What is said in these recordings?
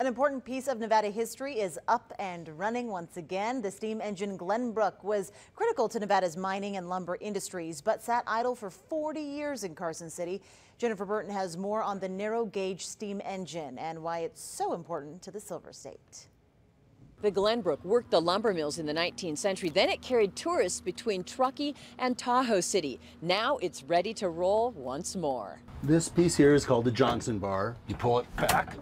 An important piece of Nevada history is up and running once again. The steam engine Glenbrook was critical to Nevada's mining and lumber industries, but sat idle for 40 years in Carson City. Jennifer Burton has more on the narrow gauge steam engine and why it's so important to the Silver State. The Glenbrook worked the lumber mills in the 19th century. Then it carried tourists between Truckee and Tahoe City. Now it's ready to roll once more. This piece here is called the Johnson bar. You pull it back.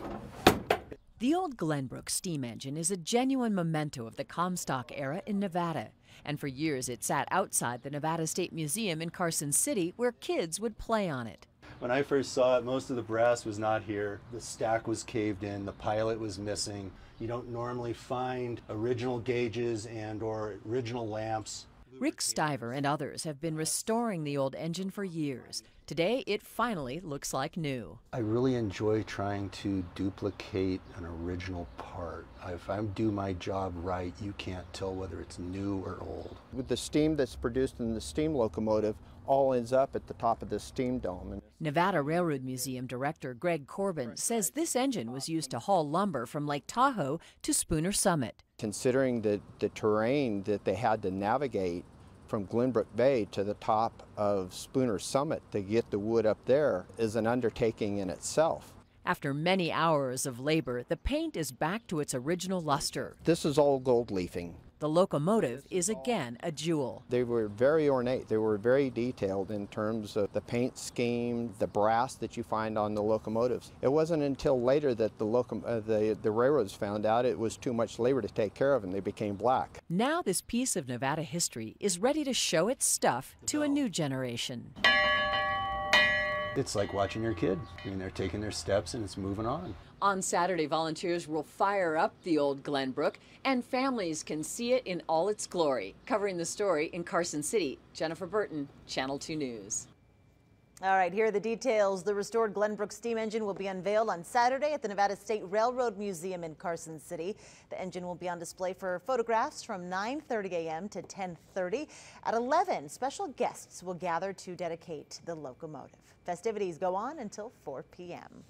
The old Glenbrook steam engine is a genuine memento of the Comstock era in Nevada. And for years it sat outside the Nevada State Museum in Carson City where kids would play on it. When I first saw it, most of the brass was not here. The stack was caved in, the pilot was missing. You don't normally find original gauges and or original lamps. Rick Stiver and others have been restoring the old engine for years. Today, it finally looks like new. I really enjoy trying to duplicate an original part. If I do my job right, you can't tell whether it's new or old. With the steam that's produced in the steam locomotive, all ends up at the top of the steam dome. Nevada Railroad Museum Director Greg Corbin says this engine was used to haul lumber from Lake Tahoe to Spooner Summit. Considering the terrain that they had to navigate from Glenbrook Bay to the top of Spooner Summit to get the wood up there is an undertaking in itself. After many hours of labor, the paint is back to its original luster. This is all gold leafing. The locomotive is again a jewel. They were very ornate. They were very detailed in terms of the paint scheme, the brass that you find on the locomotives. It wasn't until later that the railroads found out it was too much labor to take care of and they became black. Now this piece of Nevada history is ready to show its stuff to a new generation. It's like watching your kid. I mean, they're taking their steps and it's moving on. On Saturday, volunteers will fire up the old Glenbrook, and families can see it in all its glory. Covering the story in Carson City, Jennifer Burton, Channel 2 News. All right, here are the details. The restored Glenbrook steam engine will be unveiled on Saturday at the Nevada State Railroad Museum in Carson City. The engine will be on display for photographs from 9:30 a.m. to 10:30. At 11, special guests will gather to dedicate the locomotive. Festivities go on until 4 p.m.